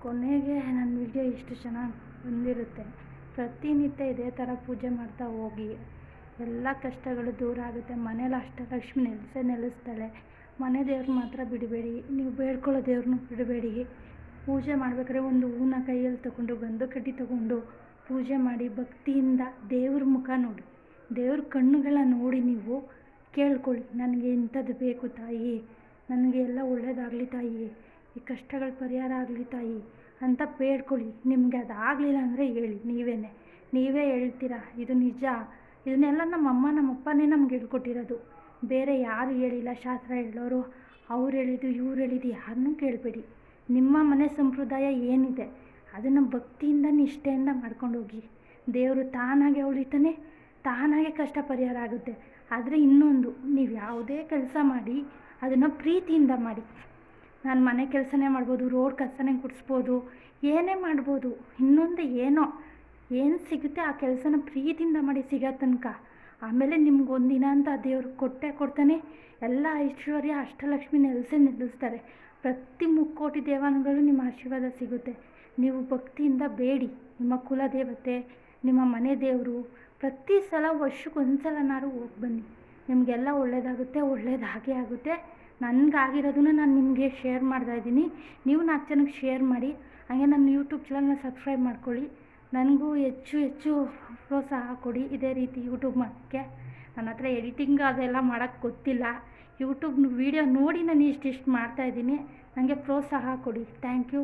ಕೊನೆಗೆ ನನ್ನ ವಿಡಿಯೋ ಇಷ್ಟು ಚೆನ್ನಾಗಿ ಬಂದಿರುತ್ತೆ. ಪ್ರತಿನಿತ್ಯ ಇದೇ ಥರ ಪೂಜೆ ಮಾಡ್ತಾ ಹೋಗಿ ಎಲ್ಲ ಕಷ್ಟಗಳು ದೂರ ಆಗುತ್ತೆ. ಮನೇಲಿ ಅಷ್ಟಲಕ್ಷ್ಮಿ ನೆಲೆಸ್ತಾಳೆ. ಮನೆ ದೇವ್ರು ಮಾತ್ರ ಬಿಡಬೇಡಿ, ನೀವು ಬೇಡ್ಕೊಳ್ಳೋ ದೇವ್ರನ್ನೂ ಬಿಡಬೇಡಿ. ಪೂಜೆ ಮಾಡ್ಬೇಕಾದ್ರೆ ಒಂದು ಹೂವನ್ನ ಕೈಯಲ್ಲಿ ತೊಗೊಂಡು ಗಂಧದ ಕಡ್ಡಿ ತೊಗೊಂಡು ಪೂಜೆ ಮಾಡಿ ಭಕ್ತಿಯಿಂದ ದೇವ್ರ ಮುಖ ನೋಡಿ, ದೇವ್ರ ಕಣ್ಣುಗಳನ್ನ ನೋಡಿ ನೀವು ಕೇಳ್ಕೊಳ್ಳಿ, ನನಗೆ ಇಂಥದ್ದು ಬೇಕು ತಾಯಿ, ನನಗೆ ಎಲ್ಲ ಒಳ್ಳೇದಾಗಲಿ ತಾಯಿ, ಈ ಕಷ್ಟಗಳ ಪರಿಹಾರ ಆಗಲಿ ತಾಯಿ ಅಂತ ಬೇಡ್ಕೊಳ್ಳಿ. ನಿಮಗೆ ಅದಾಗಲಿಲ್ಲ ಅಂದರೆ ಹೇಳಿ, ನೀವೇ ಹೇಳ್ತೀರಾ ಇದು ನಿಜ. ಇದನ್ನೆಲ್ಲ ನಮ್ಮಮ್ಮ ನಮ್ಮಪ್ಪನೇ ನಮ್ಗೆ ಹೇಳ್ಕೊಟ್ಟಿರೋದು, ಬೇರೆ ಯಾರು ಹೇಳಿಲ್ಲ. ಶಾಸ್ತ್ರ ಹೇಳೋರು ಅವ್ರು ಹೇಳಿದ್ದು ಇವ್ರು ಹೇಳಿದ್ದು ಯಾರನ್ನೂ ಕೇಳಬೇಡಿ. ನಿಮ್ಮ ಮನೆ ಸಂಪ್ರದಾಯ ಏನಿದೆ ಅದನ್ನು ಭಕ್ತಿಯಿಂದ ನಿಷ್ಠೆಯಿಂದ ಮಾಡ್ಕೊಂಡು ಹೋಗಿ. ದೇವರು ತಾನಾಗೆ ಉಳಿತಾನೆ, ತಾನಾಗೆ ಕಷ್ಟ ಪರಿಹಾರ ಆಗುತ್ತೆ. ಆದರೆ ಇನ್ನೊಂದು, ನೀವು ಯಾವುದೇ ಕೆಲಸ ಮಾಡಿ ಅದನ್ನು ಪ್ರೀತಿಯಿಂದ ಮಾಡಿ. ನಾನು ಮನೆ ಕೆಲಸನೇ ಮಾಡ್ಬೋದು, ರೋಡ್ ಕಸನೇ ಗುಡಿಸ್ಬೋದು, ಏನೇ ಮಾಡ್ಬೋದು. ಇನ್ನೊಂದು ಏನು ಸಿಗುತ್ತೆ ಆ ಕೆಲಸನ ಪ್ರೀತಿಯಿಂದ ಮಾಡಿ ಸಿಗೋ ತನಕ. ಆಮೇಲೆ ನಿಮ್ಗೊಂದಿನ ಅಂತ ದೇವರು ಕೊಡ್ತಾನೆ. ಎಲ್ಲ ಐಶ್ವರ್ಯ ಅಷ್ಟಲಕ್ಷ್ಮಿ ನಿಲ್ಲಿಸ್ತಾರೆ. ಪ್ರತಿ ಮುಕ್ಕೋಟಿ ದೇವಾನುಗಳು ನಿಮ್ಮ ಆಶೀರ್ವಾದ ಸಿಗುತ್ತೆ. ನೀವು ಭಕ್ತಿಯಿಂದ ಬೇಡಿ. ನಿಮ್ಮ ಕುಲದೇವತೆ, ನಿಮ್ಮ ಮನೆ ದೇವರು ಪ್ರತಿ ಸಲ ವರ್ಷಕ್ಕೊಂದ್ಸಲನಾರು ಹೋಗಿ ಬನ್ನಿ, ನಿಮಗೆಲ್ಲ ಒಳ್ಳೆಯದಾಗುತ್ತೆ, ಒಳ್ಳೇದಾಗೇ ಆಗುತ್ತೆ. ನನಗಾಗಿರೋದನ್ನ ನಾನು ನಿಮಗೆ ಶೇರ್ ಮಾಡ್ತಾಯಿದ್ದೀನಿ. ನೀವು 4 ಜನಕ್ಕೆ ಶೇರ್ ಮಾಡಿ. ಹಾಗೆ ನನ್ನ ಯೂಟ್ಯೂಬ್ ಚಾನಲ್ನ ಸಬ್ಸ್ಕ್ರೈಬ್ ಮಾಡ್ಕೊಳ್ಳಿ. ನನಗೂ ಹೆಚ್ಚು ಪ್ರೋತ್ಸಾಹ ಕೊಡಿ ಇದೇ ರೀತಿ ಯೂಟ್ಯೂಬ್ ಮಾಡೋಕ್ಕೆ. ನನ್ನ ಹತ್ರ ಎಡಿಟಿಂಗ್ ಅದೆಲ್ಲ ಮಾಡೋಕ್ಕೆ ಗೊತ್ತಿಲ್ಲ. ಯೂಟ್ಯೂಬ್ ವೀಡಿಯೋ ನೋಡಿ ನಾನು ಇಷ್ಟಿಷ್ಟು ಮಾಡ್ತಾಯಿದ್ದೀನಿ. ನನಗೆ ಪ್ರೋತ್ಸಾಹ ಕೊಡಿ. Thank you.